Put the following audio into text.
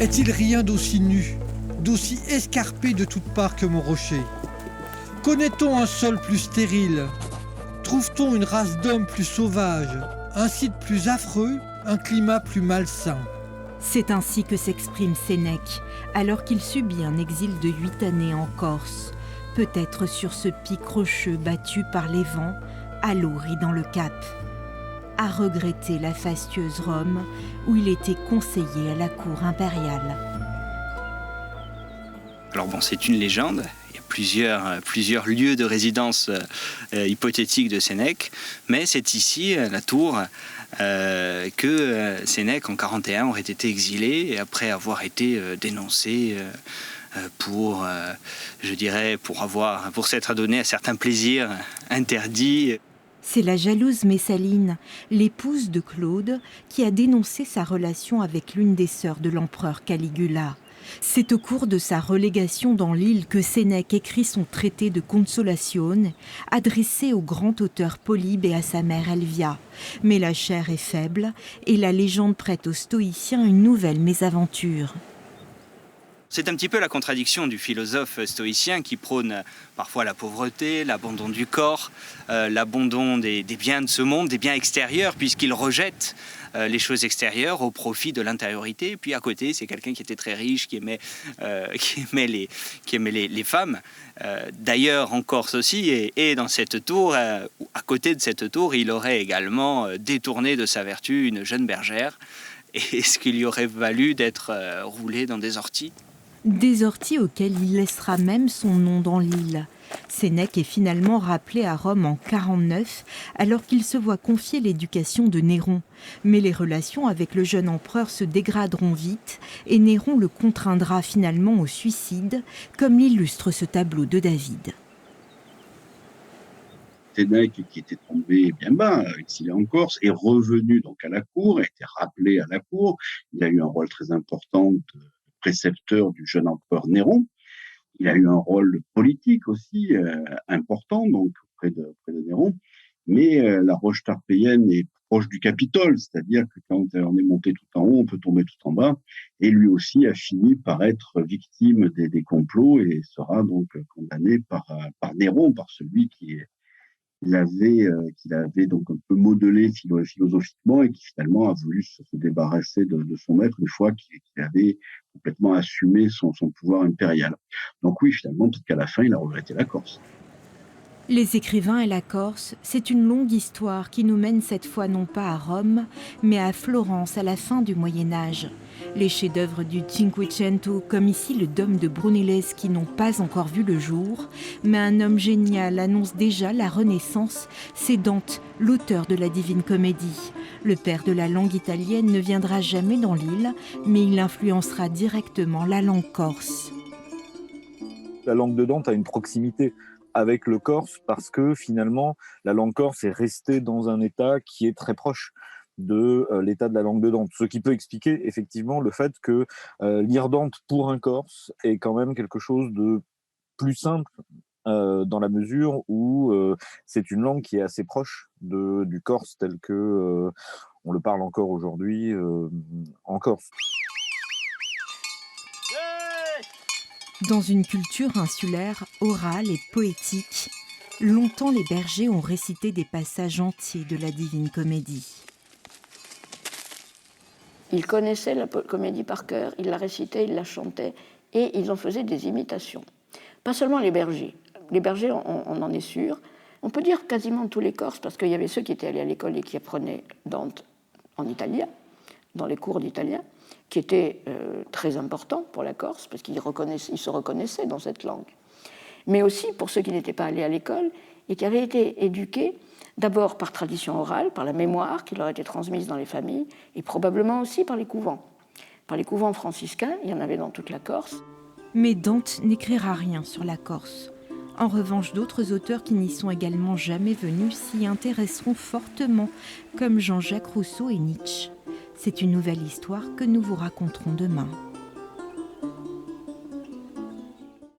Est-il rien d'aussi nu, d'aussi escarpé de toutes parts que mon rocher? Connaît-on un sol plus stérile? Trouve-t-on une race d'hommes plus sauvage, un site plus affreux, un climat plus malsain? C'est ainsi que s'exprime Sénèque, alors qu'il subit un exil de 8 années en Corse, peut-être sur ce pic rocheux battu par les vents, à l'orient dans le Cap. À regretter la fastueuse Rome, où il était conseiller à la cour impériale. Alors bon, c'est une légende. Il y a plusieurs lieux de résidence hypothétiques de Sénèque, mais c'est ici, la tour, que Sénèque, en 41, aurait été exilé, et après avoir été dénoncé pour s'être adonné à certains plaisirs interdits. C'est la jalouse Messaline, l'épouse de Claude, qui a dénoncé sa relation avec l'une des sœurs de l'empereur Caligula. C'est au cours de sa relégation dans l'île que Sénèque écrit son traité de Consolatione, adressé au grand auteur Polybe et à sa mère Elvia. Mais la chair est faible et la légende prête aux stoïciens une nouvelle mésaventure. C'est un petit peu la contradiction du philosophe stoïcien qui prône parfois la pauvreté, l'abandon du corps, l'abandon des biens de ce monde, des biens extérieurs, puisqu'il rejette les choses extérieures au profit de l'intériorité. Puis à côté, c'est quelqu'un qui était très riche, qui aimait les femmes. D'ailleurs, en Corse aussi, et dans cette tour, à côté de cette tour, il aurait également détourné de sa vertu une jeune bergère, et ce qui lui aurait valu d'être roulé dans des orties. Des orties auxquelles il laissera même son nom dans l'île. Sénèque est finalement rappelé à Rome en 49, alors qu'il se voit confier l'éducation de Néron. Mais les relations avec le jeune empereur se dégraderont vite et Néron le contraindra finalement au suicide, comme l'illustre ce tableau de David. Sénèque, qui était tombé bien bas, exilé en Corse, est revenu donc à la cour, a été rappelé à la cour. Il a eu un rôle très important de précepteur du jeune empereur Néron. Il a eu un rôle politique aussi important donc auprès de Néron. Mais la roche tarpéienne est proche du Capitole, c'est-à-dire que quand on est monté tout en haut, on peut tomber tout en bas. Et lui aussi a fini par être victime des complots et sera donc condamné par Néron, par celui qu'il avait donc un peu modelé philosophiquement et qui finalement a voulu se débarrasser de son maître une fois qu'il avait complètement assumé son pouvoir impérial. Donc oui, finalement, peut-être qu'à la fin, il a regretté la Corse. Les écrivains et la Corse, c'est une longue histoire qui nous mène cette fois non pas à Rome, mais à Florence à la fin du Moyen-Âge. Les chefs-d'œuvre du Cinquecento, comme ici le Dôme de Brunelleschi, n'ont pas encore vu le jour, mais un homme génial annonce déjà la Renaissance, c'est Dante, l'auteur de la Divine Comédie. Le père de la langue italienne ne viendra jamais dans l'île, mais il influencera directement la langue corse. La langue de Dante a une proximité avec le corse parce que finalement, la langue corse est restée dans un état qui est très proche de l'état de la langue de Dante. Ce qui peut expliquer effectivement le fait que lire Dante pour un corse est quand même quelque chose de plus simple dans la mesure où c'est une langue qui est assez proche du corse tel que on le parle encore aujourd'hui en Corse. Dans une culture insulaire, orale et poétique, longtemps les bergers ont récité des passages entiers de la Divine Comédie. Ils connaissaient la comédie par cœur, ils la récitaient, ils la chantaient et ils en faisaient des imitations. Pas seulement les bergers. Les bergers, on en est sûr. On peut dire quasiment tous les Corses, parce qu'il y avait ceux qui étaient allés à l'école et qui apprenaient Dante en italien, dans les cours d'italien, qui était très important pour la Corse, parce qu'ils se reconnaissaient dans cette langue. Mais aussi pour ceux qui n'étaient pas allés à l'école et qui avaient été éduqués d'abord par tradition orale, par la mémoire qui leur était transmise dans les familles, et probablement aussi par les couvents. Par les couvents franciscains, il y en avait dans toute la Corse. Mais Dante n'écrira rien sur la Corse. En revanche, d'autres auteurs qui n'y sont également jamais venus s'y intéresseront fortement, comme Jean-Jacques Rousseau et Nietzsche. C'est une nouvelle histoire que nous vous raconterons demain.